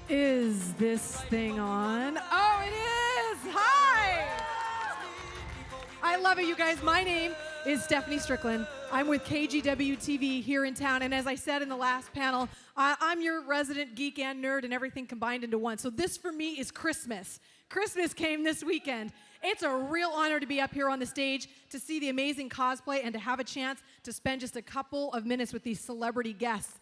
Is this thing on? Oh, it is! Hi! I love it, you guys. My name is Stephanie Strickland. I'm with KGW TV here in town, and as I said in the last panel, I'm your resident geek and nerd and everything combined into one. So this, for me, is Christmas. Christmas came this weekend. It's a real honor to be up here on the stage, to see the amazing cosplay, and to have a chance to spend just a couple of minutes with these celebrity guests.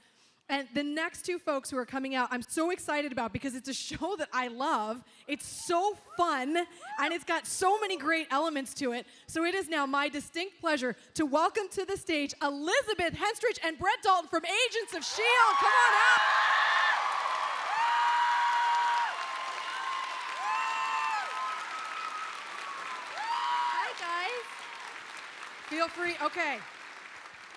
And the next two folks who are coming out, I'm so excited about because it's a show that I love. It's so fun, and it's got so many great elements to it. So it is now my distinct pleasure to welcome to the stage Elizabeth Henstridge and Brett Dalton from Agents of S.H.I.E.L.D. Come on out. Hi, guys. Feel free. Okay.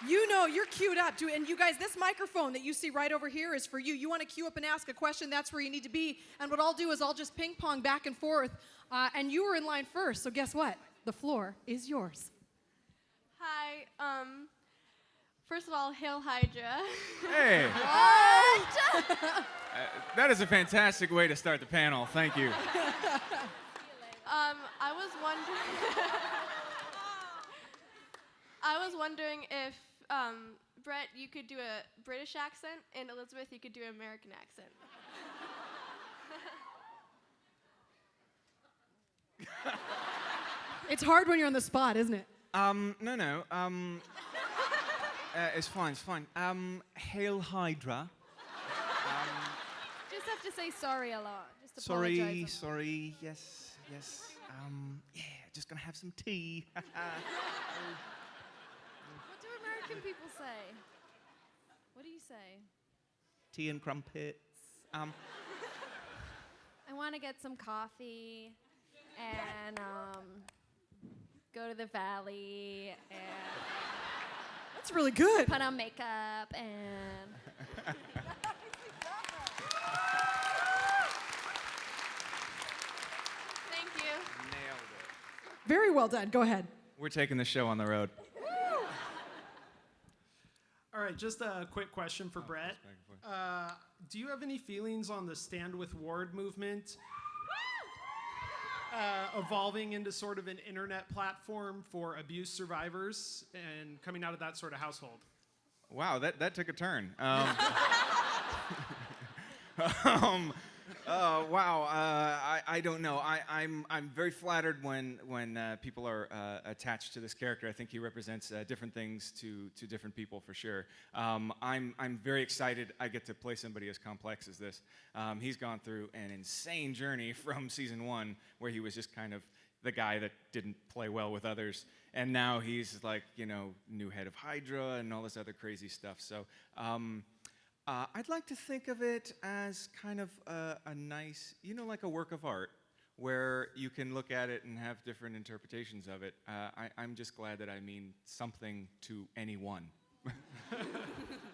You know, you're queued up, too. And you guys, this microphone that you see right over here is for you. You want to queue up and ask a question, that's where you need to be. And what I'll do is I'll just ping pong back and forth. And you were in line first, so guess what? The floor is yours. Hi. First of all, Hail Hydra. Hey, What? that is a fantastic way to start the panel. Thank you. I was wondering. I was wondering if Brett, you could do a British accent, and Elizabeth, you could do an American accent. It's hard when you're on the spot, isn't it? No. It's fine. Hail Hydra. Just have to say sorry a lot. Just apologize. Sorry. Yes. Yeah, just gonna have some tea. What do American people say? What do you say? Tea and crumpets. I want to get some coffee and go to the valley and That's really good. put on makeup and Thank you. Nailed it. Very well done. Go ahead. We're taking the show on the road. All right, just a quick question for Brett. Do you have any feelings on the Stand With Ward movement evolving into sort of an internet platform for abuse survivors and coming out of that sort of household? Wow, that took a turn. I don't know. I'm very flattered when people are attached to this character. I think he represents different things to different people for sure. I'm very excited I get to play somebody as complex as this. He's gone through an insane journey from season 1, where he was just kind of the guy that didn't play well with others, and now he's like, new head of Hydra and all this other crazy stuff. So. I'd like to think of it as kind of a nice, like a work of art, where you can look at it and have different interpretations of it. I'm just glad that I mean something to anyone.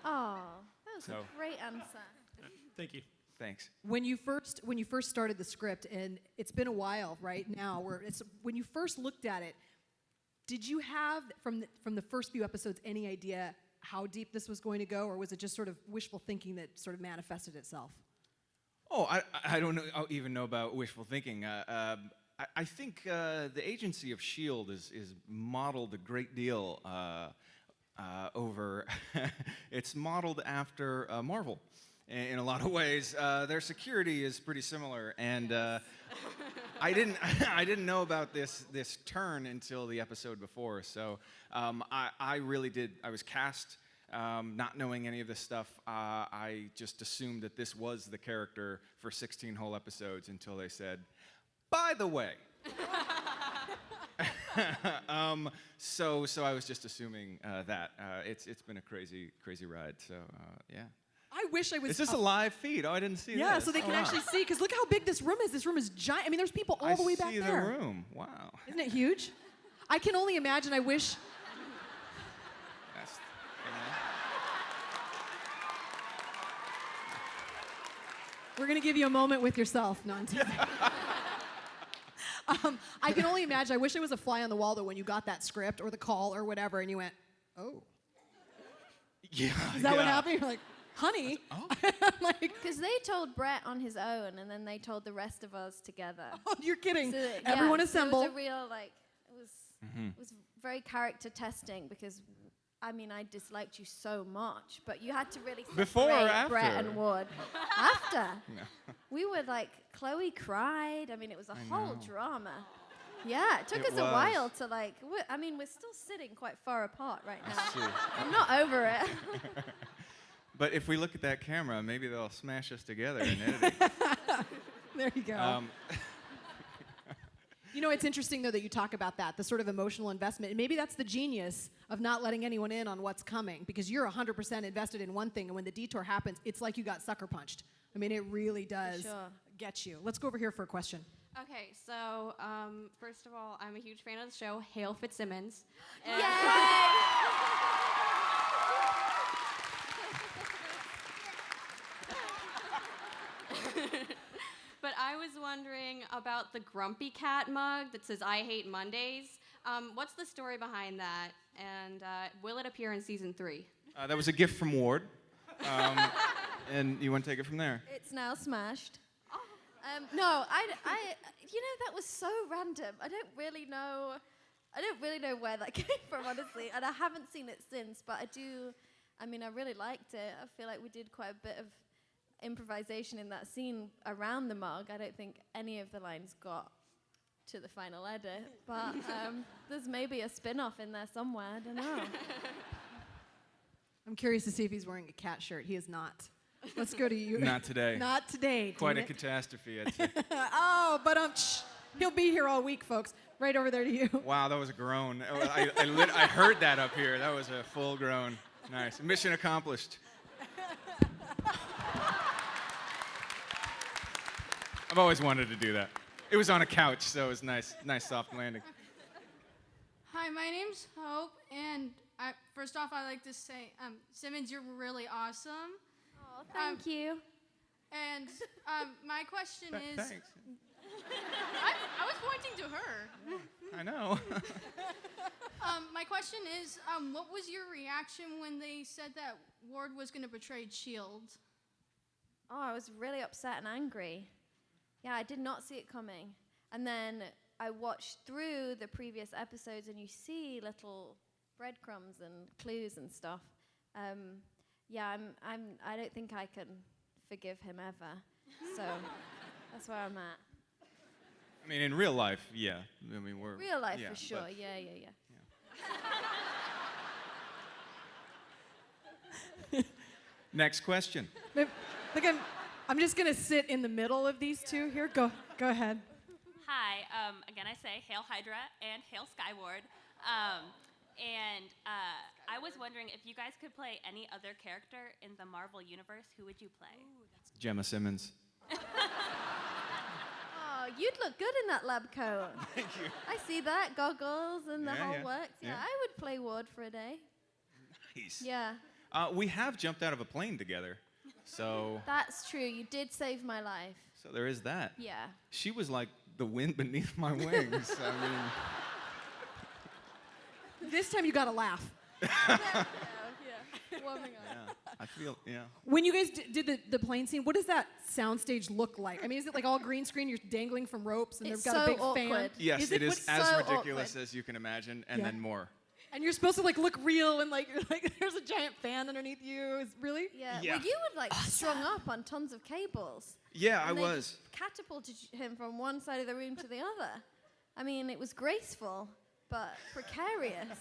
oh, that was a great answer. Thank you. Thanks. When you first started the script, and it's been a while right now, when you first looked at it, did you have from the first few episodes any idea how deep this was going to go, or was it just sort of wishful thinking that sort of manifested itself? Oh, I don't even know about wishful thinking. I think the agency of S.H.I.E.L.D. is modeled a great deal over. It's modeled after Marvel in a lot of ways. Their security is pretty similar, and I didn't know about this turn until the episode before. So I really did. I was cast not knowing any of this stuff. I just assumed that this was the character for 16 whole episodes until they said, "By the way." So I was just assuming that. It's been a crazy ride. So yeah. I wish I was. Is this a live feed? Oh, I didn't see Yeah, this. so they can actually see, because look how big this room is. This room is giant. I mean, there's people all the way back there. I see the room. Wow. Isn't it huge? I can only imagine. I wish. That's, We're going to give you a moment with yourself, non-TV. I can only imagine. I wish I was a fly on the wall, though, when you got that script or the call or whatever, and you went, oh. Yeah. Is that what happened? You're like, honey. Oh. Like, Because they told Brett on his own, and then they told the rest of us together. oh, you're kidding. So, Everyone yeah, assemble. So it was a real, like, it was very character testing because, I mean, I disliked you so much, but you had to really Before or separate Brett after? and Ward. After. We were like, Chloe cried. I mean, it was a whole drama. Yeah, it took It us a was. while to like, we're still sitting quite far apart right now. See. I'm not over it. But if we look at that camera, maybe they'll smash us together in editing. There you go. You know, it's interesting, though, that you talk about that, the sort of emotional investment. And maybe that's the genius of not letting anyone in on what's coming, because you're 100% invested in one thing, and when the detour happens, it's like you got sucker punched. I mean, it really does sure. get you. Let's go over here for a question. Okay, so first of all, I'm a huge fan of the show, Hail Fitzsimmons. Yay! But I was wondering about the Grumpy Cat mug that says I hate Mondays. What's the story behind that? And will it appear in season 3? That was a gift from Ward. And you want to take it from there? It's now smashed. No, you know, that was so random. I don't really know where that came from, honestly, and I haven't seen it since. But I really liked it. I feel like we did quite a bit of improvisation in that scene around the mug. I don't think any of the lines got to the final edit, but there's maybe a spin-off in there somewhere. I don't know. I'm curious to see if he's wearing a cat shirt. He is not. Let's go to you. Not today. Not today. Quite a damn it. catastrophe, I'd say. Oh, but he'll be here all week, folks. Right over there to you. Wow, that was a groan. I heard that up here. That was a full groan. Nice. Mission accomplished. I've always wanted to do that. It was on a couch, so it was nice soft landing. Hi, my name's Hope, and first off, I'd like to say, Simmons, you're really awesome. Oh, thank you. And my question is, Thanks. I was pointing to her. I know. My question is, what was your reaction when they said that Ward was going to betray S.H.I.E.L.D? Oh, I was really upset and angry. Yeah, I did not see it coming. And then I watched through the previous episodes, and you see little breadcrumbs and clues and stuff. I don't think I can forgive him ever. So that's where I'm at. I mean, in real life, yeah. I mean, we're Real life yeah, for sure. but- Yeah. Next question. Look, I'm just going to sit in the middle of these two here. Go ahead. Hi, again I say Hail Hydra and Hail Skyward. I was wondering if you guys could play any other character in the Marvel Universe, who would you play? Gemma Simmons. Oh, you'd look good in that lab coat. Thank you. I see that. Goggles and the Yeah, whole yeah, works. Yeah, yeah. I would play Ward for a day. Nice. Yeah, We have jumped out of a plane together, so that's true. You did save my life. there is that. Yeah. She was like the wind beneath my wings. I mean, This time you got to laugh. Yeah. Warming up. yeah, I feel, yeah. When you guys did the plane scene, what does that soundstage look like? I mean, is it like all green screen? You're dangling from ropes, and It's they've got a so big fan. awkward. Yes, it is What's as so ridiculous awkward? as you can imagine, and Yeah. then more. And you're supposed to like look real, and like, you're like there's a giant fan underneath you. Really? Yeah. Yeah. Well, you were like strung up on tons of cables. Yeah, I And they was. just catapulted him from one side of the room to the other. I mean, it was graceful, but precarious.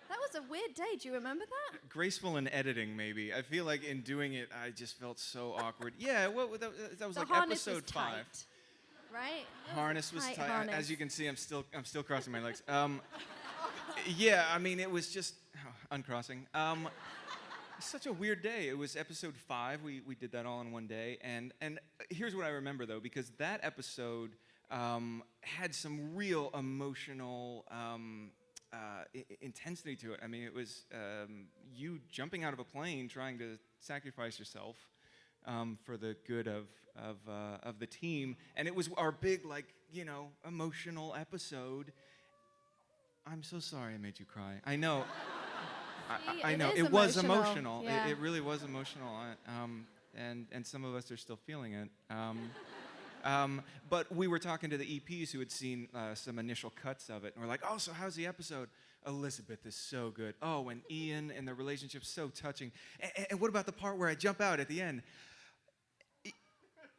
That was a weird day. Do you remember that? Graceful in editing, maybe. I feel like in doing it, I just felt so awkward. Yeah, that was The like harness episode was 5. tight, right? Harness was Tight tight. harness. As you can see, I'm still crossing my legs. Yeah, I mean, it was just uncrossing. Such a weird day. It was episode 5. We did that all in one day, and here's what I remember though, because that episode had some real emotional intensity to it. I mean, it was you jumping out of a plane, trying to sacrifice yourself for the good of the team, and it was our big, like, emotional episode. I'm so sorry I made you cry. I know. I know is it was emotional. emotional. Yeah. It really was emotional, and some of us are still feeling it. But we were talking to the EPs who had seen some initial cuts of it, and we're like, "Oh, so how's the episode?" Elizabeth is so good. Oh, and Ian and the relationship's so touching. And what about the part where I jump out at the end?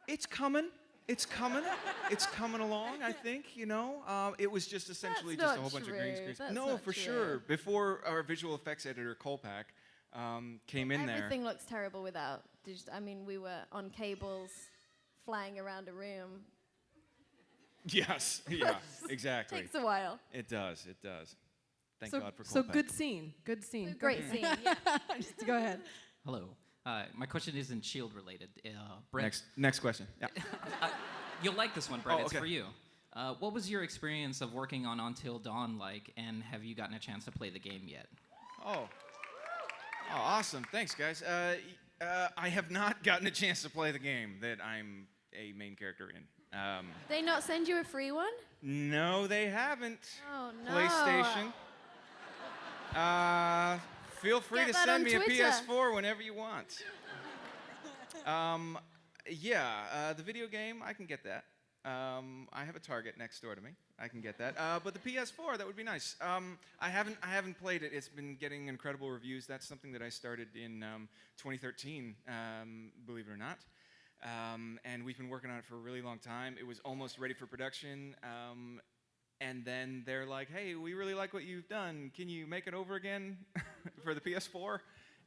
It's coming. It's coming. It's coming along, I think, you know. It was just essentially That's just a not whole bunch of green true. screens. That's No, not for true. sure. Before our visual effects editor, Kolpak, came in there. Everything looks terrible without. I mean, we were on cables, flying around a room. Yes, yeah, exactly. Takes a while. It does, it does. Thank So, God for so Kolpak. good scene. Good scene. Great scene. Yeah. Just go ahead. Hello. My question isn't S.H.I.E.L.D. related. Brent, Next question. Yeah. you'll like this one, Brett. Oh, It's okay. for you. What was your experience of working on Until Dawn like, and have you gotten a chance to play the game yet? Oh, awesome. Thanks, guys. I have not gotten a chance to play the game that I'm a main character in. They not send you a free one? No, they haven't. Oh, no. PlayStation. Feel free Get to that send on me Twitter. a PS4 whenever you want. The video game, I can get that. I have a Target next door to me. I can get that. But the PS4, that would be nice. I haven't played it. It's been getting incredible reviews. That's something that I started in 2013, believe it or not. And we've been working on it for a really long time. It was almost ready for production. And then they're like, hey, we really like what you've done. Can you make it over again for the PS4?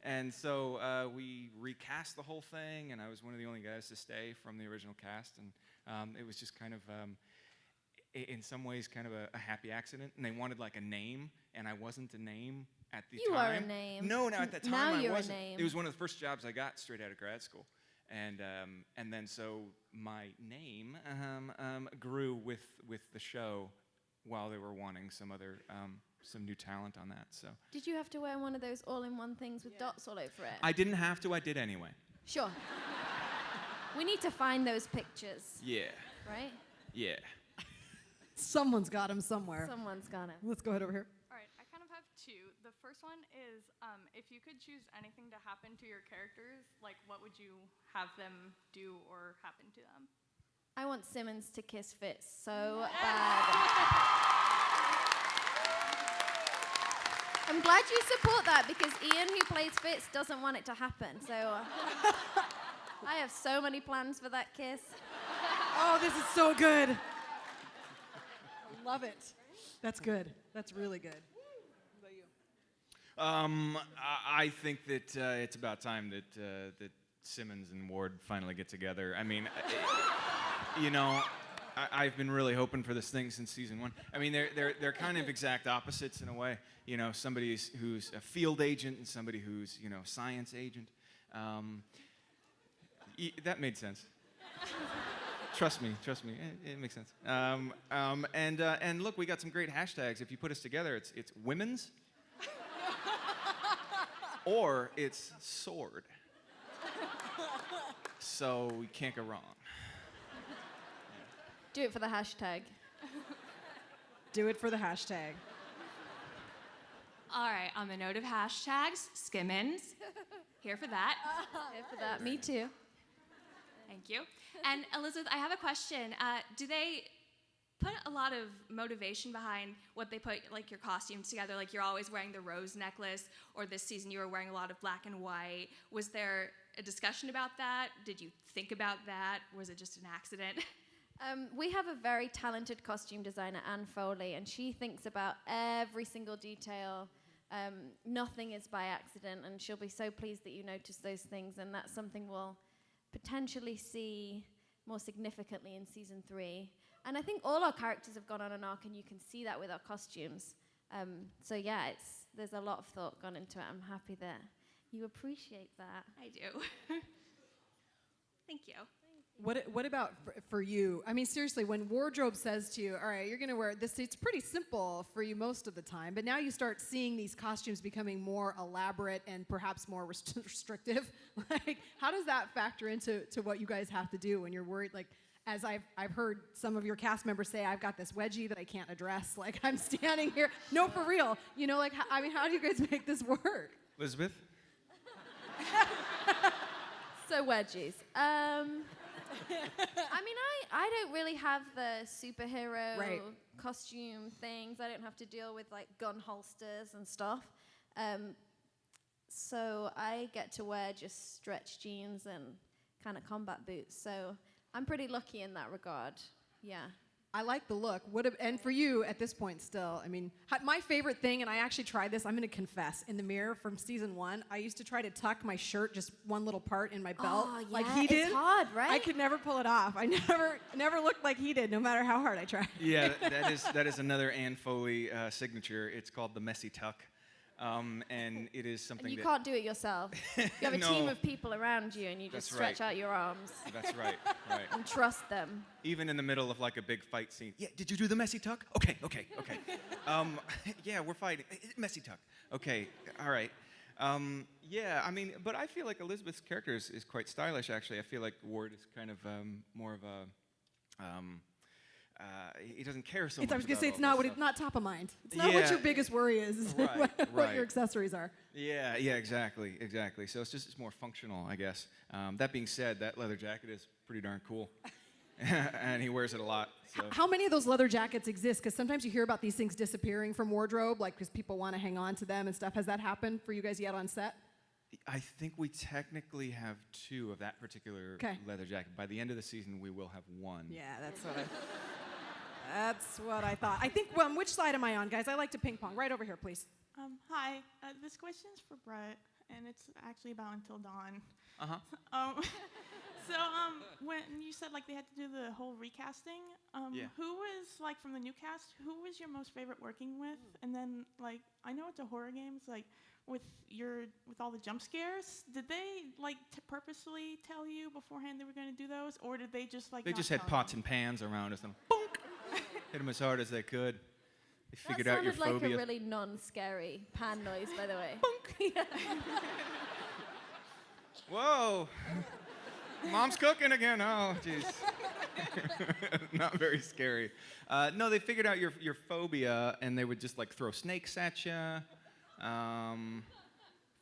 And so we recast the whole thing, and I was one of the only guys to stay from the original cast. And it was just kind of, in some ways, kind of a happy accident. And they wanted like a name, and I wasn't a name at the time. You are a name. No, at that time Now I you're a wasn't. name. It was one of the first jobs I got straight out of grad school. And then so my name grew with the show while they were wanting some new talent on that. So Did you have to wear one of those all-in-one things with dots all over it? I didn't have to. I did anyway. Sure. We need to find those pictures, Yeah. right? Yeah. Someone's got him somewhere. Someone's got it. Let's go ahead over here. All right, I kind of have two. The first one is if you could choose anything to happen to your characters, like what would you have them do or happen to them? I want Simmons to kiss Fitz so bad. I'm glad you support that because Ian, who plays Fitz, doesn't want it to happen. So I have so many plans for that kiss. Oh, this is so good. I love it. That's good. That's really good. What about you? I think that it's about time that Simmons and Ward finally get together. I mean, you know, I've been really hoping for this thing since season one. I mean, they're kind of exact opposites in a way. You know, somebody who's a field agent and somebody who's, you know, science agent. That made sense. Trust me, it makes sense. And look, we got some great hashtags. If you put us together, it's women's, or it's sword. So we can't go wrong. Do it for the hashtag. Do it for the hashtag. All right, on the note of hashtags, Skimmins, here for that. Here for that. Me too. Thank you. And Elizabeth, I have a question. Do they put a lot of motivation behind what they put, like your costumes together? Like you're always wearing the rose necklace, or this season you were wearing a lot of black and white. Was there a discussion about that? Did you think about that? Was it just an accident? We have a very talented costume designer, Anne Foley, and she thinks about every single detail. Nothing is by accident, and she'll be so pleased that you notice those things, and that's something we'll potentially see more significantly in season 3. And I think all our characters have gone on an arc, and you can see that with our costumes. So yeah, there's a lot of thought gone into it. I'm happy that you appreciate that. I do. Thank you. What about for you? I mean, seriously, when wardrobe says to you, all right, you're going to wear this, it's pretty simple for you most of the time, but now you start seeing these costumes becoming more elaborate and perhaps more restrictive. Like, how does that factor into what you guys have to do when you're worried? Like, as I've heard some of your cast members say, I've got this wedgie that I can't address. Like, I'm standing here. No, for real. You know, like, I mean, how do you guys make this work? Elizabeth? So wedgies. I mean, I don't really have the superhero costume things. I don't have to deal with like gun holsters and stuff. So I get to wear just stretch jeans and kind of combat boots. So I'm pretty lucky in that regard. Yeah. I like the look. And for you at this point still, I mean, my favorite thing, and I actually tried this, I'm going to confess, in the mirror from season 1, I used to try to tuck my shirt just one little part in my belt like he did. It's hard, right? I could never pull it off. I never looked like he did, no matter how hard I tried. Yeah, that is another Anne Foley signature. It's called the messy tuck. And it is something and you can't do it yourself. You have a team of people around you, and you just stretch out your arms. That's right. And trust them. Even in the middle of like a big fight scene. Yeah, did you do the messy tuck? Okay. Yeah, we're fighting. Messy tuck. Okay, all right. Yeah, I mean, but I feel like Elizabeth's character is quite stylish, actually. I feel like Ward is kind of more of a... he doesn't care so much. I was going to say, it's not top of mind. It's not what your biggest worry is, what your accessories are. Yeah, exactly. So it's more functional, I guess. That being said, that leather jacket is pretty darn cool. And he wears it a lot. So. How many of those leather jackets exist? Because sometimes you hear about these things disappearing from wardrobe, like because people want to hang on to them and stuff. Has that happened for you guys yet on set? I think we technically have 2 of that particular leather jacket. By the end of the season, we will have 1. Yeah, that's what I thought. I think, which side am I on, guys? I like to ping pong. Right over here, please. Hi. This question's for Brett, and it's actually about Until Dawn. So, when you said like they had to do the whole recasting, who was like from the new cast? Who was your most favorite working with? And then like I know it's a horror game, so like with all the jump scares, did they like purposely tell you beforehand they were going to do those, or did they just like? They just had pots and pans around us and bonk, hit them as hard as they could. They figured out your phobia. That sounded like a really non-scary pan noise, by the way. Bonk. Whoa. Mom's cooking again. Oh, jeez. Not very scary. No, they figured out your phobia, and they would just like throw snakes at you.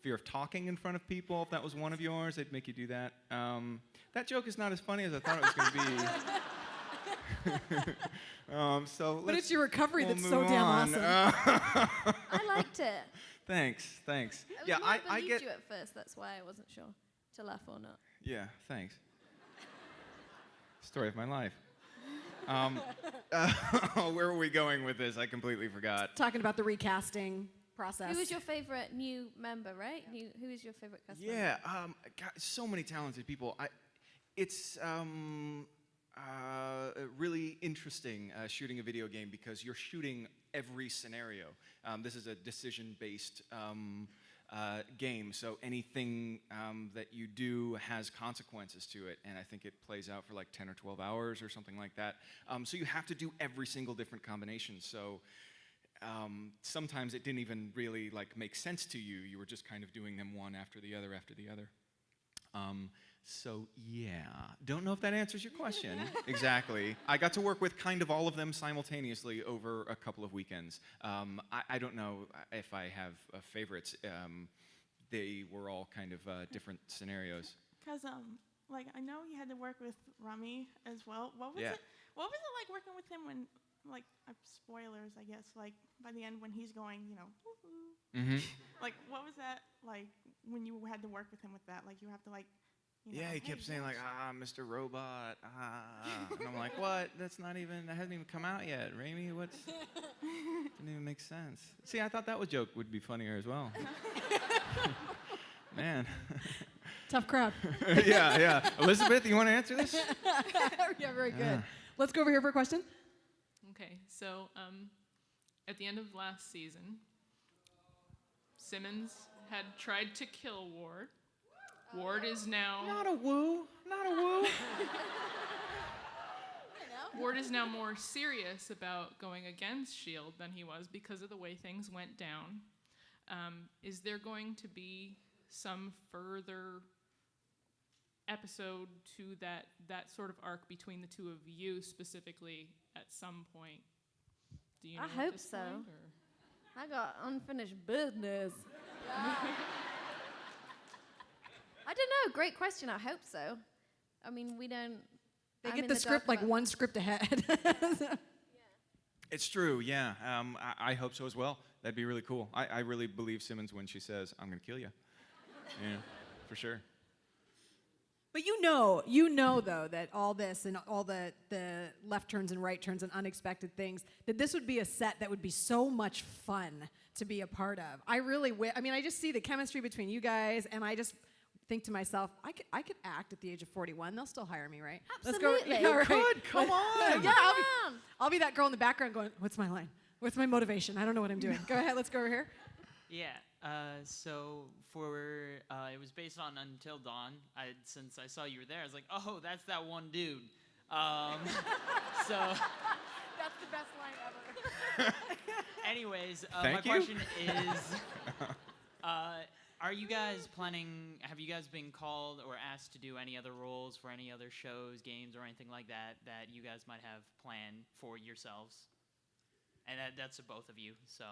Fear of talking in front of people. If that was one of yours, they'd make you do that. That joke is not as funny as I thought it was going to be. But it's your recovery that's so damn awesome. I liked it. Thanks. I believed you at first. That's why I wasn't sure to laugh or not. Yeah, thanks. Story of my life. Where were we going with this? I completely forgot. Talking about the recasting process. Who was your favorite new member, right? Who is your favorite cast member? Yeah, God, so many talented people. It's really interesting shooting a video game because you're shooting every scenario. This is a decision-based game, so anything that you do has consequences to it, and I think it plays out for like 10 or 12 hours or something like that. So you have to do every single different combination. So sometimes it didn't even really like make sense to you. You were just kind of doing them one after the other after the other. So yeah, don't know if that answers your question exactly. I got to work with kind of all of them simultaneously over a couple of weekends. I don't know if I have favorites. They were all kind of different scenarios. Because like I know you had to work with Rami as well. What was it like working with him when like spoilers, I guess, like by the end when he's going, you know, woo-hoo. Mm-hmm. Like what was that like when you had to work with him with that? Like you have to like. You know, he kept saying like, Mr. Robot, and I'm like, what? That hasn't even come out yet, Raimi. Didn't even make sense. See, I thought that joke would be funnier as well. Man. Tough crowd. Yeah. Elizabeth, you want to answer this? Yeah, very good. Let's go over here for a question. Okay, so at the end of last season, Simmons had tried to kill Ward. Ward is now... Not a woo. Ward is now more serious about going against S.H.I.E.L.D. than he was because of the way things went down. Is there going to be some further episode to that sort of arc between the two of you specifically at some point? Do you know I at hope this so. point, or? I got unfinished business. I don't know. Great question. I hope so. I mean, we don't. They I'm get in the dark script like about- one script ahead. It's true, yeah. I hope so as well. That'd be really cool. I really believe Simmons when she says, "I'm gonna kill you." Yeah, for sure. But you know though that all this and all the left turns and right turns and unexpected things, that this would be a set that would be so much fun to be a part of. I really I mean, I just see the chemistry between you guys, and I just think to myself, I could act at the age of 41. They'll still hire me, right? Absolutely. Let's go. You right. could, come on. Yeah, I'll be that girl in the background going, "What's my line? What's my motivation? I don't know what I'm doing." Go ahead. Let's go over here. Yeah. So it was based on Until Dawn. Since I saw you were there, I was like, oh, that's that one dude. So. That's the best line ever. Anyways, Thank my you. question is, are you guys planning? Have you guys been called or asked to do any other roles for any other shows, games, or anything like that you guys might have planned for yourselves? And that's to both of you. So.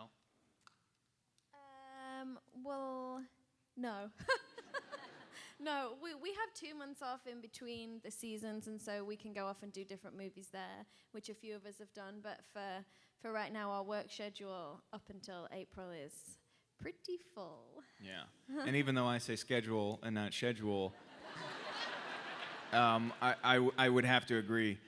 Well, no. No, we have 2 months off in between the seasons, and so we can go off and do different movies there, which a few of us have done. But for right now, our work schedule up until April is pretty full. Yeah. And even though I say schedule and not schedule, I would have to agree.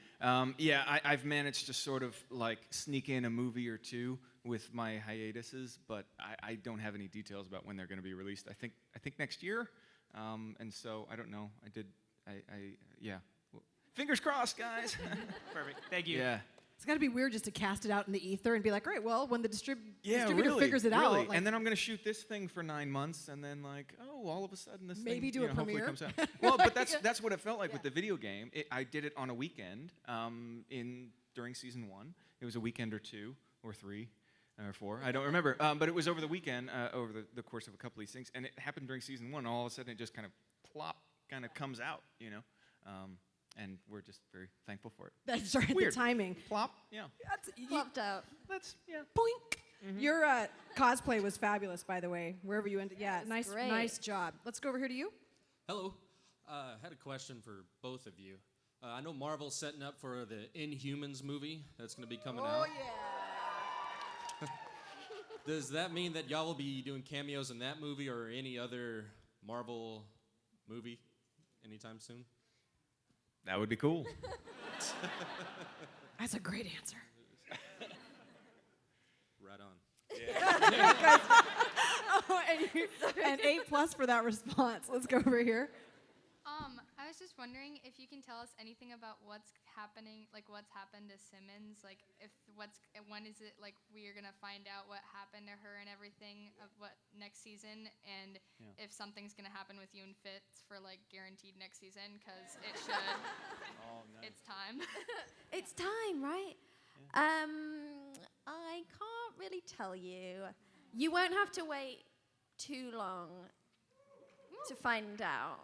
Yeah, I've managed to sort of like sneak in a movie or two with my hiatuses, but I don't have any details about when they're going to be released. I think next year, and so I don't know. Yeah. Well, fingers crossed, guys. Perfect. Thank you. Yeah. It's got to be weird just to cast it out in the ether and be like, "Great, well, when the distributor really, figures it out." Like, and then I'm going to shoot this thing for 9 months, and then like, oh, all of a sudden this Maybe thing do a hopefully premiere. comes out. Well, but that's what it felt like with the video game. I did it on a weekend during season 1. It was a weekend or 2 or 3 or 4. I don't remember. But it was over the weekend, over the course of a couple of these things, and it happened during season 1. All of a sudden, it just kind of plop, kind of comes out, and we're just very thankful for it. That's right. Weird. The timing. Plop, yeah. Flopped out. Boink. Your cosplay was fabulous, by the way. Wherever you ended, yeah, Great. nice job. Let's go over here to you. Hello. I had a question for both of you. I know Marvel's setting up for the Inhumans movie that's going to be coming out. Yeah. Does that mean that y'all will be doing cameos in that movie or any other Marvel movie anytime soon? That would be cool. That's a great answer. Right on. And A+ for that response. Let's go over here. I was just wondering if you can tell us anything about what's happening, like what's happened to Simmons, like when is it like we are gonna find out what happened to her and everything of what next season, and if something's gonna happen with you and Fitz for like guaranteed next season, because it should. Oh, nice. It's time. It's time, right? I can't really tell you. You won't have to wait too long to find out.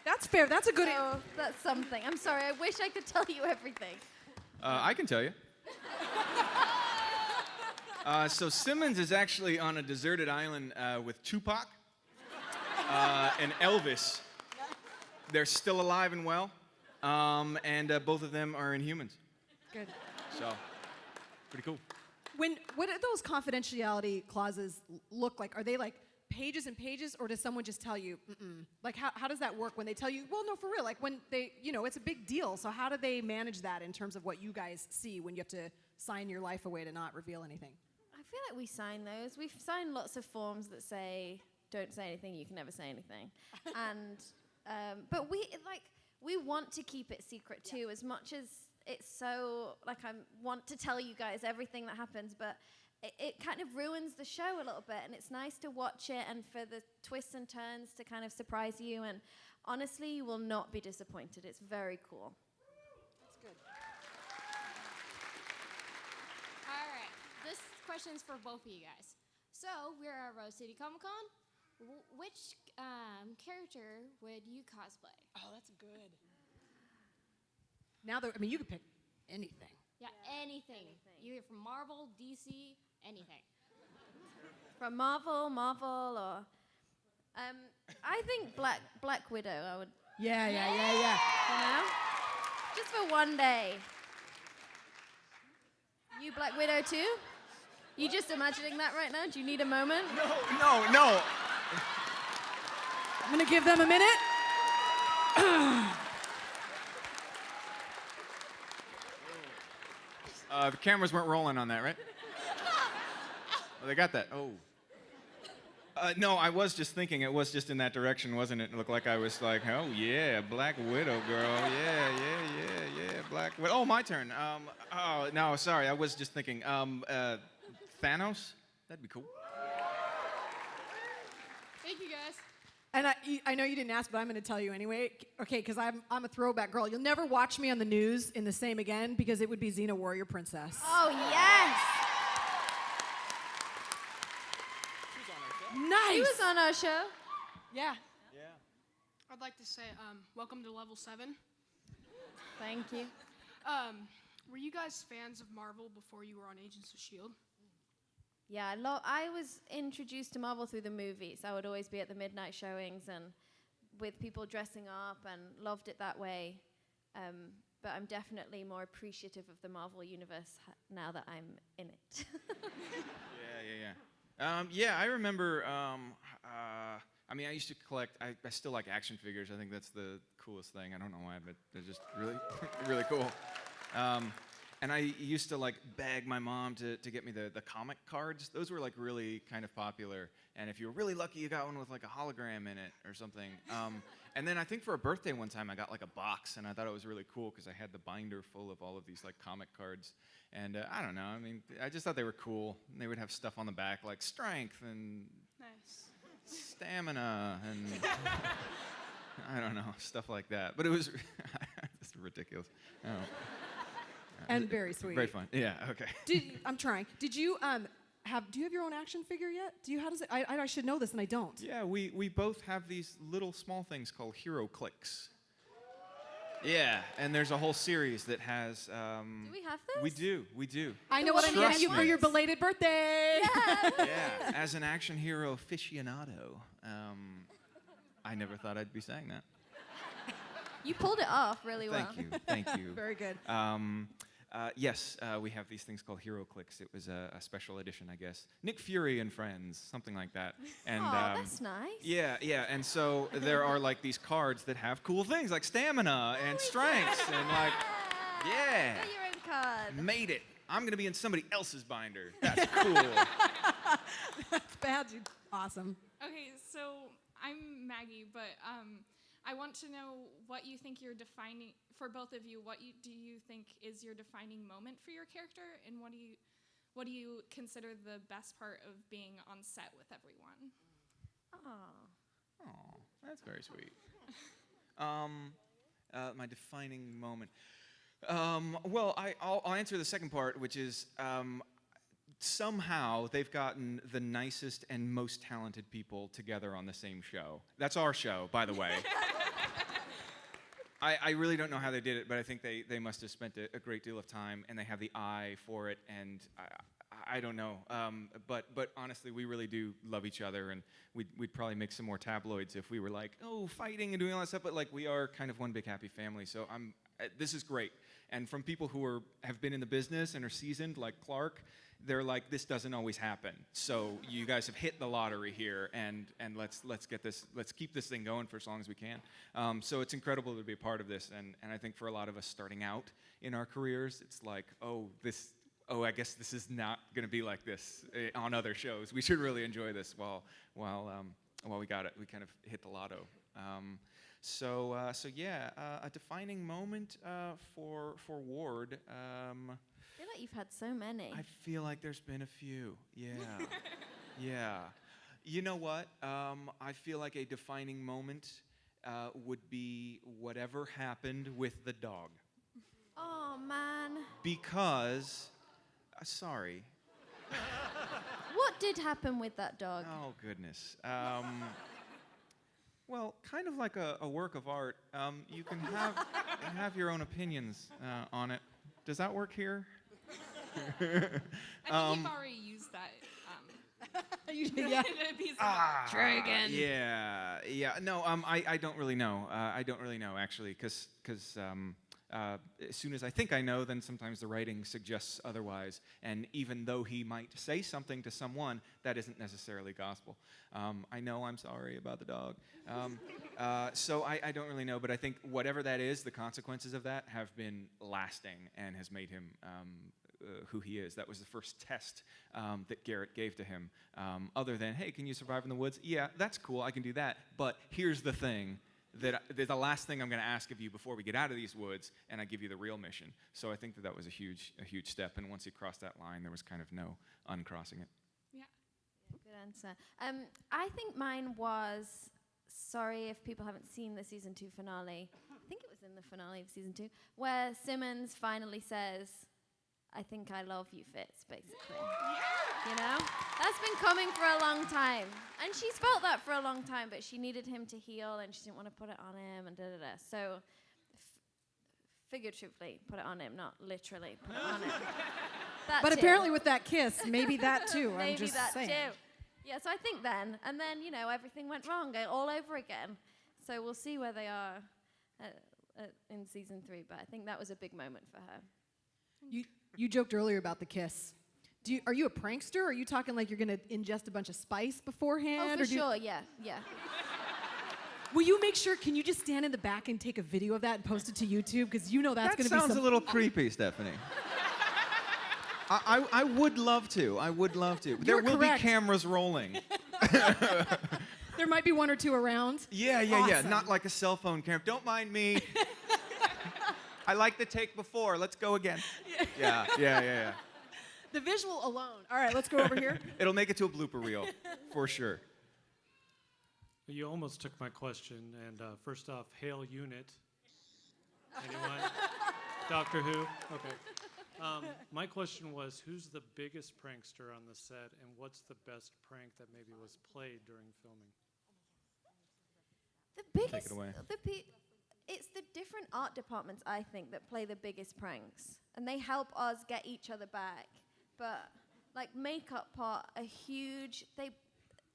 That's fair. That's a good. So that's something. I'm sorry. I wish I could tell you everything. I can tell you. So Simmons is actually on a deserted island with Tupac and Elvis. They're still alive and well, and both of them are Inhumans. Good. So, pretty cool. What do those confidentiality clauses look like? Are they like pages and pages, or does someone just tell you, like how does that work when they tell you, well, no, for real, like when they, it's a big deal, so how do they manage that in terms of what you guys see when you have to sign your life away to not reveal anything? I feel like we sign those. We've signed lots of forms that say, don't say anything, you can never say anything. And, but we want to keep it secret too, as much as it's so, like I want to tell you guys everything that happens, but it kind of ruins the show a little bit, and it's nice to watch it and for the twists and turns to kind of surprise you, and honestly, you will not be disappointed. It's very cool. That's good. All right, this question is for both of you guys. So we're at Rose City Comic Con. which character would you cosplay? Oh, that's good. Now, I mean, you could pick anything. Yeah, anything. Either from Marvel, DC, anything. From Marvel, or I think Black Widow. I would. Yeah. You know, just for one day. You Black Widow too? You just imagining that right now? Do you need a moment? No. I'm gonna give them a minute. The cameras weren't rolling on that, right? Oh, they got that. Oh. No, I was just thinking it was just in that direction, wasn't it? It looked like I was like, oh yeah, Black Widow girl. Yeah, Black Widow. Oh, my turn. Oh, no, sorry. I was just thinking, Thanos? That'd be cool. Thank you, guys. And I know you didn't ask, but I'm going to tell you anyway. Okay, because I'm a throwback girl. You'll never watch me on the news in the same again because it would be Xena Warrior Princess. Oh, yes. Nice. She was on our show. Yeah. I'd like to say welcome to level 7. Thank you. Were you guys fans of Marvel before you were on Agents of S.H.I.E.L.D.? Yeah, I was introduced to Marvel through the movies. I would always be at the midnight showings and with people dressing up and loved it that way. But I'm definitely more appreciative of the Marvel universe now that I'm in it. Yeah, I remember, I mean, I used to collect, I still like action figures. I think that's the coolest thing. I don't know why, but they're just really, really cool. And I used to like beg my mom to get me the comic cards. Those were like really kind of popular. And if you were really lucky, you got one with like a hologram in it or something. And then I think for a birthday one time, I got like a box, and I thought it was really cool because I had the binder full of all of these like comic cards. And I don't know, I mean, I just thought they were cool. And they would have stuff on the back like strength and stamina and I don't know, stuff like that. But it was it's ridiculous. Oh. And very sweet. Very fun. Yeah, okay. I'm trying. Did you do you have your own action figure yet? How does it, I should know this and I don't. Yeah, we both have these little small things called hero clicks. Yeah, and there's a whole series that has Do we have those? We do. I know what I'm getting you for your belated birthday. Yeah, as an action hero aficionado, I never thought I'd be saying that. You pulled it off really well. Thank you. Very good. Yes, we have these things called hero clicks. It was a special edition, I guess. Nick Fury and friends, something like that. And that's nice. Yeah, and so there are like these cards that have cool things like stamina and strengths and like, yeah. Get your own card. Made it. I'm gonna be in somebody else's binder. That's cool. That's bad. Dude. Awesome. Okay, so I'm Maggie, but I want to know what you think you're defining, for both of you, do you think is your defining moment for your character, and what do you consider the best part of being on set with everyone? Oh, that's very sweet. My defining moment. Well, I'll answer the second part, which is somehow they've gotten the nicest and most talented people together on the same show. That's our show, by the way. I really don't know how they did it, but I think they must have spent a great deal of time, and they have the eye for it, and I don't know. But honestly, we really do love each other, and we'd probably make some more tabloids if we were like, oh, fighting and doing all that stuff, but like we are kind of one big happy family, so this is great. And from people who have been in the business and are seasoned, like Clark, they're like, this doesn't always happen. So you guys have hit the lottery here, and let's keep this thing going for as long as we can. So it's incredible to be a part of this, and I think for a lot of us starting out in our careers, it's like, I guess this is not going to be like this on other shows. We should really enjoy this while we got it. We kind of hit the lotto. So yeah, a defining moment for Ward. I feel like you've had so many. I feel like there's been a few. Yeah. Yeah. You know what? I feel like a defining moment would be whatever happened with the dog. Oh, man. Because, sorry. What What did happen with that dog? Oh, goodness. Well, kind of like a work of art. You can have your own opinions on it. Does that work here? I think you've already used that. Yeah. Try again. Yeah. No, I don't really know. I don't really know, actually, because as soon as I think I know, then sometimes the writing suggests otherwise. And even though he might say something to someone, that isn't necessarily gospel. I know I'm sorry about the dog. So I don't really know, but I think whatever that is, the consequences of that have been lasting and has made him who he is. That was the first test that Garrett gave to him. Other than, hey, can you survive in the woods? Yeah, that's cool, I can do that. But here's the thing. That the last thing I'm going to ask of you before we get out of these woods, and I give you the real mission. So I think that was a huge step. And once he crossed that line, there was kind of no uncrossing it. Yeah, good answer. I think mine was, sorry if people haven't seen the season 2 finale. I think it was in the finale of season 2, where Simmons finally says, "I think I love you, Fitz," basically. You know? That's been coming for a long time. And she's felt that for a long time, but she needed him to heal, and she didn't want to put it on him, and da-da-da. So, figuratively, put it on him, not literally put it on him. But apparently with that kiss, maybe that too. Maybe I'm just that saying. too. Yeah, so I think then, and then, you know, everything went wrong all over again. So we'll see where they are in season 3, but I think that was a big moment for her. You joked earlier about the kiss. Are you a prankster? Or are you talking like you're going to ingest a bunch of spice beforehand? Oh, for sure, yeah. Will you make sure, can you just stand in the back and take a video of that and post it to YouTube? Because you know that's going to be That sounds a little creepy, Stephanie. I would love to. There will be cameras rolling. There might be 1 or 2 around. Yeah. Awesome. Not like a cell phone camera. Don't mind me. I like the take before. Let's go again. Yeah. The visual alone. All right, let's go over here. It'll make it to a blooper reel, for sure. You almost took my question. And first off, Hail Unit. Anyone? Doctor Who? Okay. My question was, who's the biggest prankster on the set, and what's the best prank that maybe was played during filming? The biggest. Take it away. It's the different art departments, I think, that play the biggest pranks, and they help us get each other back. But like makeup part,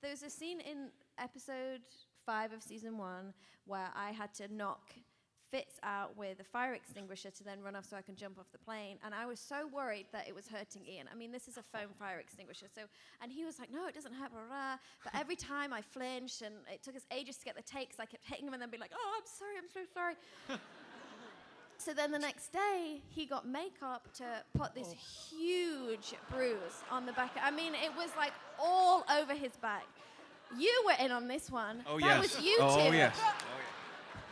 there's a scene in episode 5 of season 1 where I had to knock Fitz out with a fire extinguisher to then run off so I can jump off the plane. And I was so worried that it was hurting Ian. I mean, this is a foam fire extinguisher. And he was like, no, it doesn't hurt, blah, blah. But every time I flinched, and it took us ages to get the takes, I kept hitting him and then be like, oh, I'm so sorry. So then the next day, he got makeup to put this huge bruise on the back. I mean, it was like all over his back. You were in on this one. Oh, that yes. was you Oh, two. yes.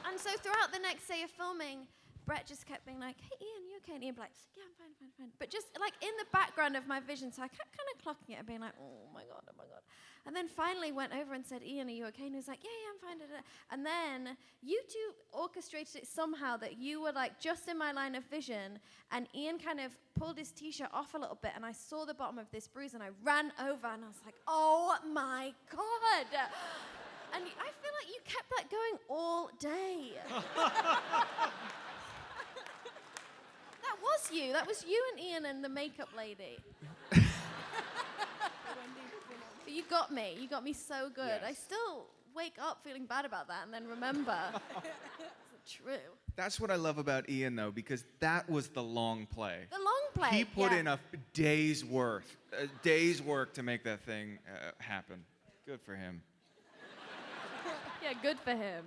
And so throughout the next day of filming, Brett just kept being like, hey, Ian, you okay? And Ian would be like, yeah, I'm fine. But just like in the background of my vision, so I kept kind of clocking it and being like, oh my God. And then finally went over and said, Ian, are you okay? And he was like, yeah, I'm fine. And then you two orchestrated it somehow that you were like just in my line of vision, and Ian kind of pulled his t-shirt off a little bit, and I saw the bottom of this bruise, and I ran over, and I was like, oh my God. And I feel like you kept that going all day. That was you. That was you and Ian and the makeup lady. But you got me. You got me so good. Yes. I still wake up feeling bad about that and then remember. It's true. That's what I love about Ian, though, because that was the long play. The long play. He put in a day's work to make that thing happen. Good for him. Yeah, good for him.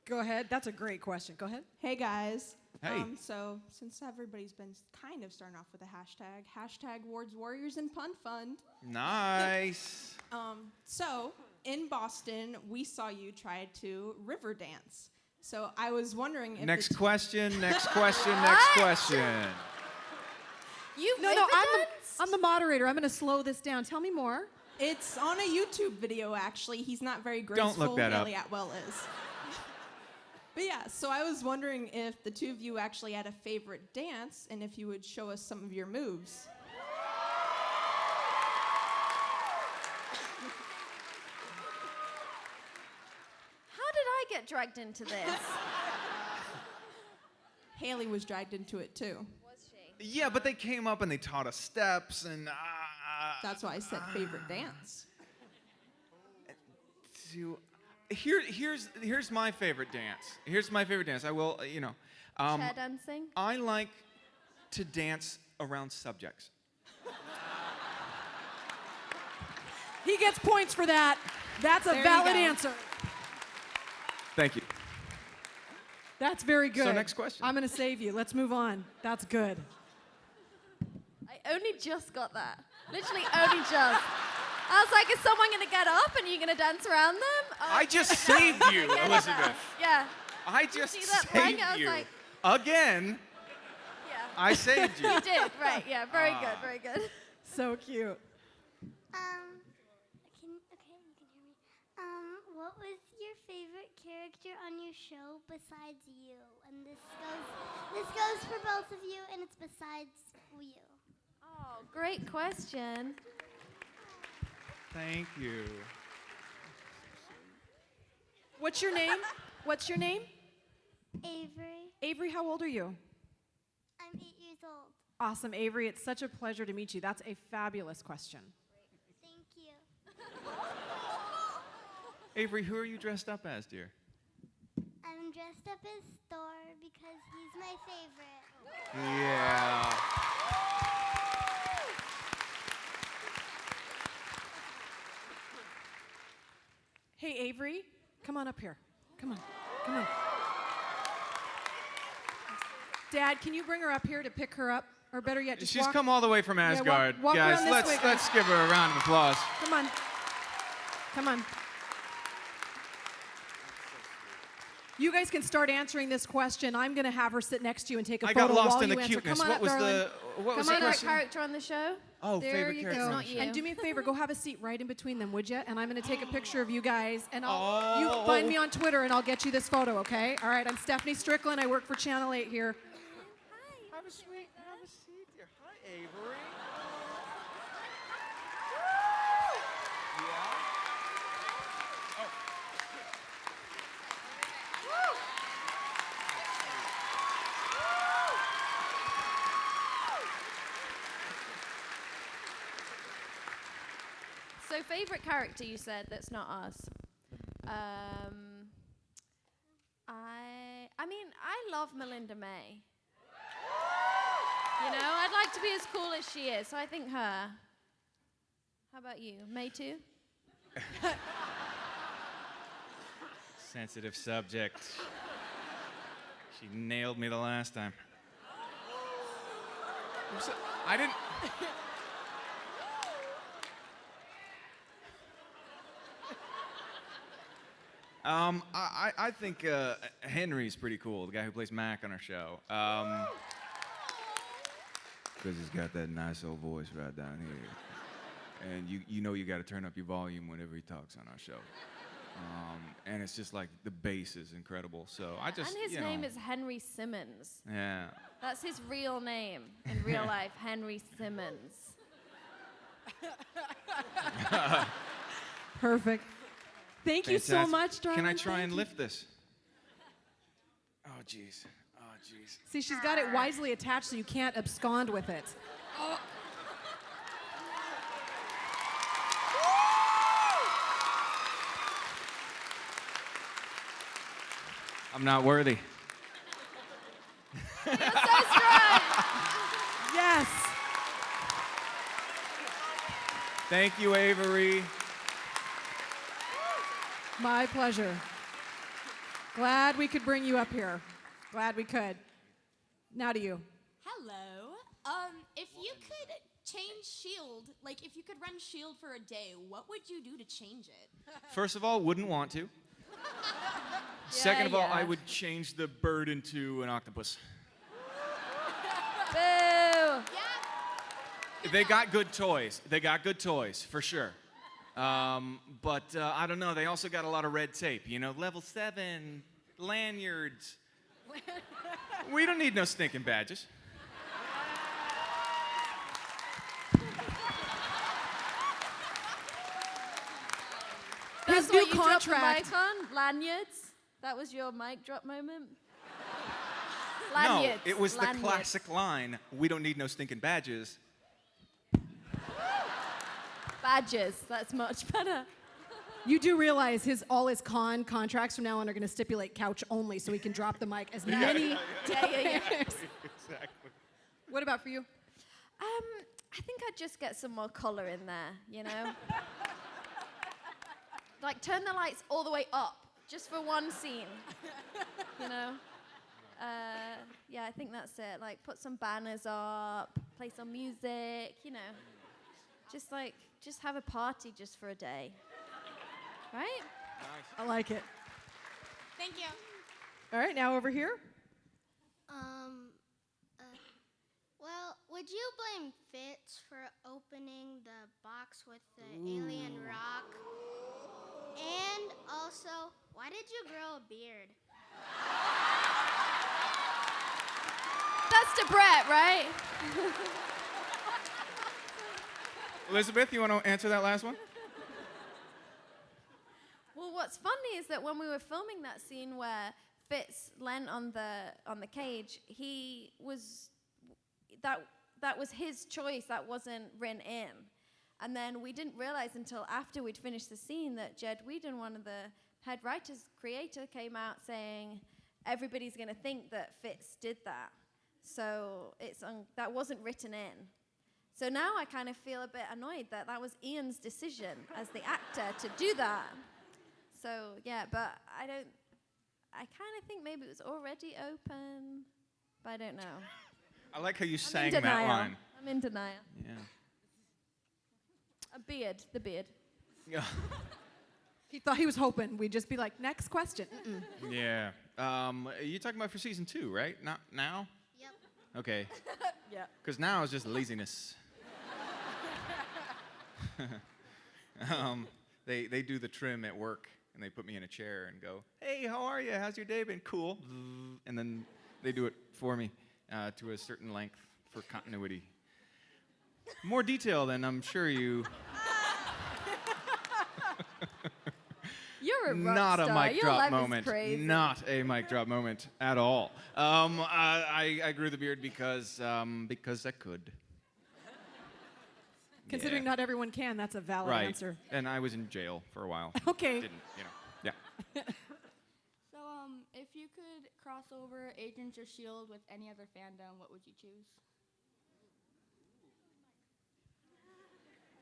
Go ahead. That's a great question. Go ahead. Hey, guys. Hey. So, since everybody's been kind of starting off with a hashtag Wards Warriors and Pun Fund. Nice. So, in Boston, we saw you try to river dance. So, I was wondering if Next the question. You No, I'm the moderator. I'm going to slow this down. Tell me more. It's on a YouTube video, actually. He's not very graceful. Don't look that up. Haley Atwell is. But yeah, so I was wondering if the two of you actually had a favorite dance and if you would show us some of your moves. get dragged into this? Haley was dragged into it too. Was she? Yeah, but they came up and they taught us steps and. That's why I said favorite dance. Here's my favorite dance. Here's my favorite dance. I will, Chair dancing? I like to dance around subjects. He gets points for that. That's a There you valid go. answer. Thank you. That's very good. So next question. I'm going to save you. Let's move on. That's good. I only just got that. Literally only just. I was like, is someone going to get up and you're going to dance around them? Oh, I just saved you, I get it Elizabeth. now. Yeah. I just see that saved blank? I was you. like- Again, Yeah. I saved you. You did, right. Yeah, very good, very good. So cute. Okay, you can hear me. What was your favorite character on your show besides you? And this goes for both of you, and it's besides you. Oh, great question. Thank you. What's your name? What's your name? Avery. Avery, how old are you? I'm 8 years old. Awesome, Avery. It's such a pleasure to meet you. That's a fabulous question. Thank you. Avery, who are you dressed up as, dear? I'm dressed up as Thor because he's my favorite. Yeah. Hey, Avery, come on up here. Come on, come on. Dad, can you bring her up here to pick her up? Or better yet, just She's walk. come all the way from Yeah, Asgard. walk Guys, around this way, guys. let's give her a round of applause. Come on. Come on. You guys can start answering this question. I'm going to have her sit next to you and take a I photo got lost while in you the answer. cuteness. Come on What up, was darling. what was the Favorite question? character on the show? Oh, there favorite you character go. on Not the you. show. And do me a favor, go have a seat right in between them, would you? And I'm going to take a picture of you guys, and Oh. you find me on Twitter, and I'll get you this photo, okay? All right, I'm Stephanie Strickland. I work for Channel 8 here. Have a seat, dear. Hi, Avery. So favorite character you said that's not us. I mean, I love Melinda May. You know, I'd like to be as cool as she is, so I think her. How about you? May too? Sensitive subject. She nailed me the last time. I didn't. I think Henry's pretty cool, the guy who plays Mac on our show. Because he's got that nice old voice right down here. And you know you got to turn up your volume whenever he talks on our show. And it's just like the bass is incredible. So I just, And his name is Henry Simmons. Yeah. That's his real name in real life, Henry Simmons. Perfect. Thank you so Fantastic. much, darling. Can I try Thank and you. lift this? Oh, jeez. Oh, jeez. See, she's got it wisely attached so you can't abscond with it. Oh. I'm not worthy. You're so strong. Yes. Thank you, Avery. My pleasure. Glad we could bring you up here. Glad we could. Now to you. Hello. If you could change S.H.I.E.L.D., like if you could run S.H.I.E.L.D. for a day, what would you do to change it? First of all, wouldn't want to. Second of all, I would change the bird into an octopus. Boo. They got good toys. They got good toys, for sure. But I don't know. They also got a lot of red tape. You know, level 7, lanyards. We don't need no stinking badges. That's His what new you dropped the contract. mic on? Lanyards? That was your mic drop moment? No, Lanyards. it was the Lanyards. classic line, we don't need no stinking badges. Badges. That's much better. You do realize all his contracts from now on are going to stipulate couch only, so he can drop the mic as many days. Exactly. What about for you? I think I'd just get some more color in there, you know? Like, turn the lights all the way up, just for one scene, you know? Yeah, I think that's it. Like, put some banners up, play some music, you know? Just have a party just for a day. Right? Nice. I like it. Thank you. All right, now over here. Well, would you blame Fitz for opening the box with the alien rock? And also, why did you grow a beard? That's to Brett, right? Elizabeth, you want to answer that last one? Well, what's funny is that when we were filming that scene where Fitz leant on the cage, that was his choice. That wasn't written in. And then we didn't realize until after we'd finished the scene that Jed Whedon, one of the head writers, creator, came out saying everybody's going to think that Fitz did that. So that wasn't written in. So now I kind of feel a bit annoyed that was Ian's decision as the actor to do that. So yeah, but I kind of think maybe it was already open, but I don't know. I like how you I'm sang in that denial. line. I'm in denial. Yeah. The beard. Yeah. He thought he was hoping we'd just be like, next question. Mm-mm. Yeah. You're talking about for season 2, right? Not now? Yep. Okay. Yeah. Because now it's just laziness. They do the trim at work, and they put me in a chair and go, hey, how are you? How's your day been? Cool. And then they do it for me to a certain length for continuity. More detail than I'm sure you... You're a rock Not star. a mic Your drop life moment. Is crazy. Not a mic drop moment at all. I grew the beard because I could. Considering Yeah. not everyone can, that's a valid Right. answer. And I was in jail for a while. Okay. Didn't, yeah. So, if you could cross over Agents of S.H.I.E.L.D. with any other fandom, what would you choose?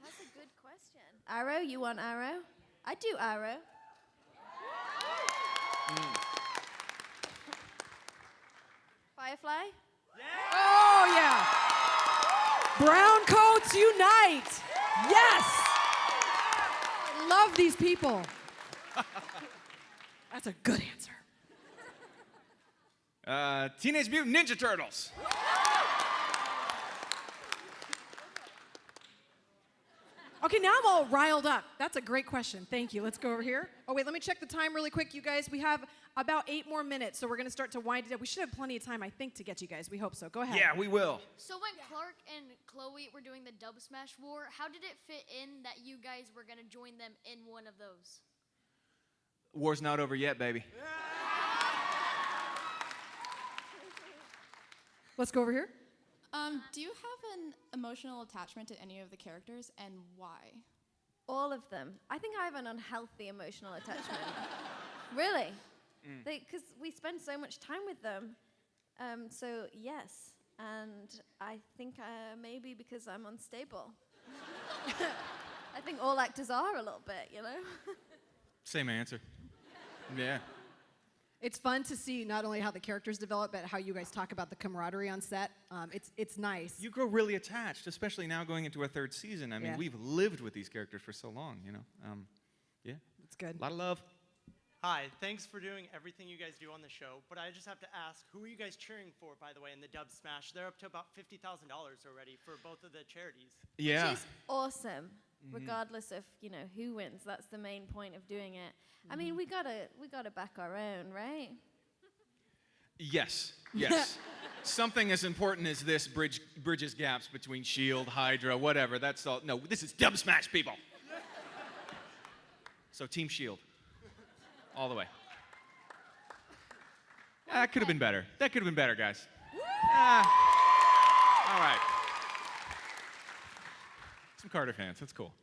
That's a good question. Arrow, you want Arrow? I do Arrow. Firefly? Oh, yeah. Brown coats unite. Yes. I love these people. That's a good answer. Teenage Mutant Ninja Turtles. Okay, now I'm all riled up. That's a great question. Thank you. Let's go over here. Oh, wait, let me check the time really quick, you guys. We have about 8 more minutes, so we're going to start to wind it up. We should have plenty of time, I think, to get you guys. We hope so. Go ahead. Yeah, we will. So when Clark and Chloe were doing the Dub Smash War, how did it fit in that you guys were going to join them in one of those? War's not over yet, baby. Let's go over here. Do you have an emotional attachment to any of the characters, and why? All of them. I think I have an unhealthy emotional attachment. Really? Because we spend so much time with them. So, yes. And I think maybe because I'm unstable. I think all actors are a little bit, you know? Same answer. Yeah. It's fun to see not only how the characters develop, but how you guys talk about the camaraderie on set. It's nice. You grow really attached, especially now going into a 3rd season. I mean, Yeah. we've lived with these characters for so long, you know. Yeah. It's good. A lot of love. Hi, thanks for doing everything you guys do on the show, but I just have to ask, who are you guys cheering for, by the way, in the Dub Smash? They're up to about $50,000 already for both of the charities. Yeah. Which is awesome, regardless of, you know, who wins. That's the main point of doing it. I mean, we gotta back our own, right? Yes, yes. Something as important as this bridges gaps between S.H.I.E.L.D., Hydra, whatever. That's all. No, this is Dub Smash, people. So Team S.H.I.E.L.D. All the way. That could have been better. That could have been better, guys. All right. Some Carter fans. That's cool.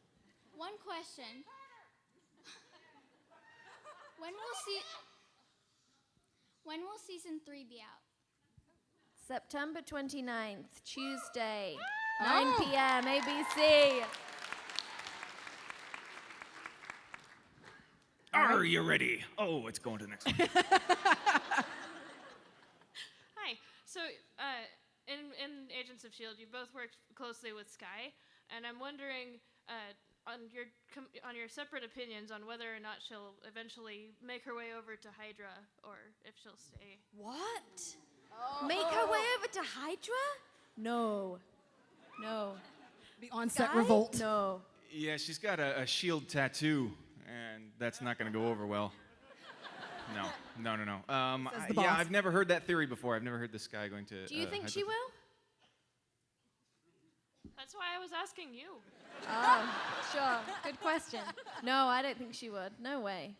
One question. When will season 3 be out? September 29th, Tuesday, 9 p.m. ABC. Are you ready? Oh, it's going to the next one. Hi. So, in Agents of S.H.I.E.L.D., you both worked closely with S.H.I.E.L.D, and I'm wondering on your separate opinions on whether or not she'll eventually make her way over to Hydra, or if she'll stay. What? Make her way over to Hydra? No. The on-set Guy? revolt. No. Yeah, she's got a S.H.I.E.L.D. tattoo, and that's not going to go over well. No. Says the Yeah, boss. I've never heard that theory before. I've never heard this guy going to. Do you think she Hydra. will? That's why I was asking you. Oh, sure. Good question. No, I don't think she would. No way.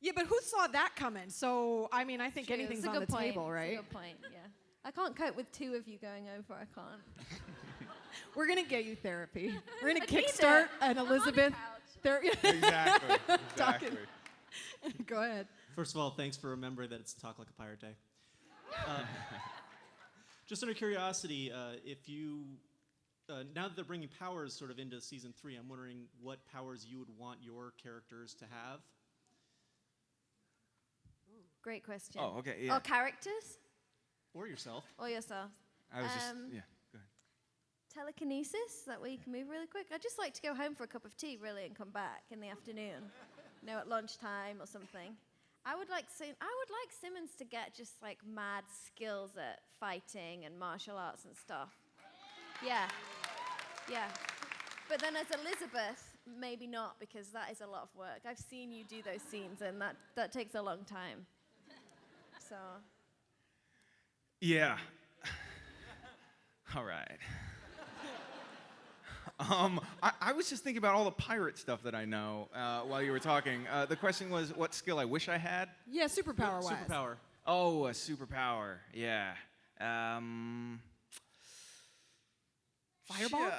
Yeah, but who saw that coming? So, I mean, I think True. anything's It's a on the good point. table, right? It's a good point, yeah. I can't cope with 2 of you going over. I can't. We're going to get you therapy. We're going to I need kickstart it. an Elizabeth therapy. Exactly. Talking. Go ahead. First of all, thanks for remembering that it's Talk Like a Pirate Day. Just out of curiosity, if you, now that they're bringing powers sort of into season 3, I'm wondering what powers you would want your characters to have. Great question. Oh, okay, yeah. Or characters? Or yourself. Or yourself. I was just, yeah, go ahead. Telekinesis, that way you can move really quick. I'd just like to go home for a cup of tea, really, and come back in the afternoon. At lunchtime or something. I would like Simmons to get just like mad skills at fighting and martial arts and stuff. Yeah. But then as Elizabeth, maybe not, because that is a lot of work. I've seen you do those scenes, and that takes a long time. So. Yeah. All right. I was just thinking about all the pirate stuff that I know while you were talking. The question was what skill I wish I had? Yeah, superpower-wise. Superpower. Oh, a superpower. Yeah. Fireball?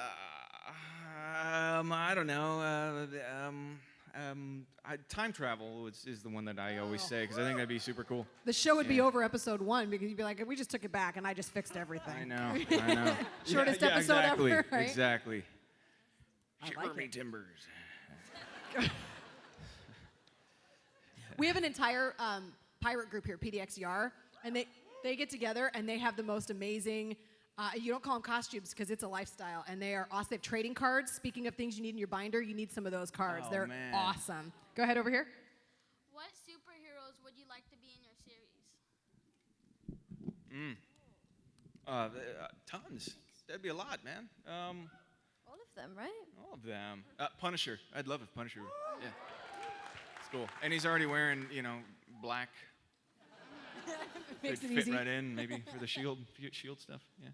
I don't know. Time travel is the one that I always say, because I think that'd be super cool. The show would be over episode 1 because you'd be like, we just took it back and I just fixed everything. I know. Shortest Yeah, episode exactly, ever, right? Exactly. I Shiver like me it. timbers. We have an entire pirate group here, PDXR, and they get together and they have the most amazing, you don't call them costumes because it's a lifestyle, and they are awesome. They have trading cards. Speaking of things you need in your binder, you need some of those cards. Oh, They're man. awesome. Go ahead over here. What superheroes would you like to be in your series? Tons. That'd be a lot, man. All of them, right? All of them. Punisher. I'd love if Punisher. Yeah. It's cool. And he's already wearing, black. Makes Could it fit easy. right in, maybe for the shield stuff. Yeah.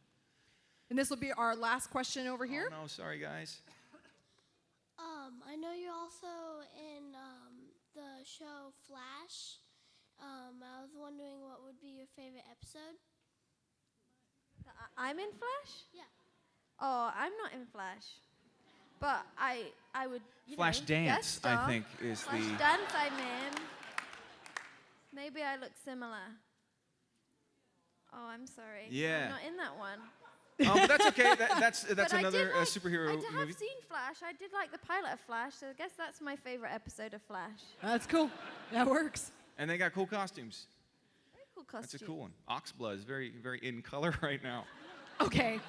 And this will be our last question over here. Oh, no, sorry, guys. I know you're also in the show Flash. I was wondering what would be your favorite episode? I'm in Flash? Yeah. Oh, I'm not in Flash. But I would, Flash Dance, guest star. I think, is Flash the. Dance I'm in. Maybe I look similar. Oh, I'm sorry. Yeah. I'm not in that one. But that's okay. That's But I another did like, superhero I movie. have seen Flash. I did like the pilot of Flash, so I guess that's my favorite episode of Flash. That's cool. That works. And they got cool costumes. Very cool costume. That's a cool one. Oxblood is very, very in color right now. Okay.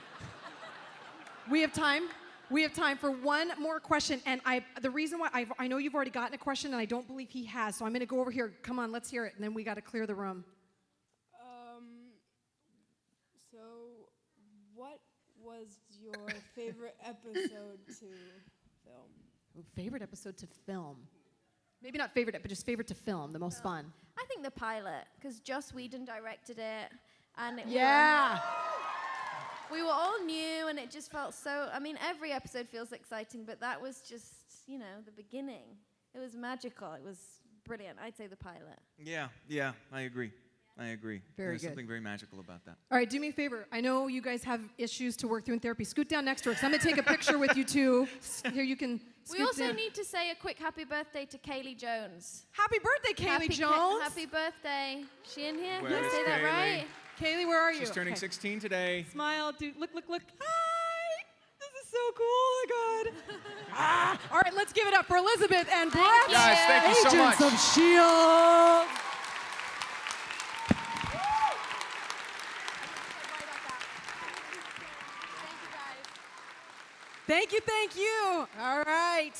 We have time. We have time for one more question, and the reason why I know you've already gotten a question, and I don't believe he has, so I'm going to go over here. Come on, let's hear it, and then we got to clear the room. So, what was your favorite episode to film? Ooh, favorite episode to film? Maybe not favorite, but just favorite to film, the most fun. I think the pilot, because Joss Whedon directed it, and it Yeah. we were all new, and it just felt so. I mean, every episode feels exciting, but that was just, the beginning. It was magical. It was brilliant. I'd say the pilot. Yeah, I agree. I agree. Very There's good. something very magical about that. All right, do me a favor. I know you guys have issues to work through in therapy. Scoot down next to her, because I'm going to take a picture with you two. Here, you can scoot We also down. need to say a quick happy birthday to Kaylee Jones. Happy birthday, Kaylee Happy Jones. Happy birthday. She in here? Where Did I is say that Kaylee? right? Kaylee, where are you? She's turning Okay. 16 today. Smile, dude. Look. Hi. This is so cool. Oh, my God. All right, let's give it up for Elizabeth and Brett. Guys, thank you so much. Agents of S.H.I.E.L.D. Thank you. All right.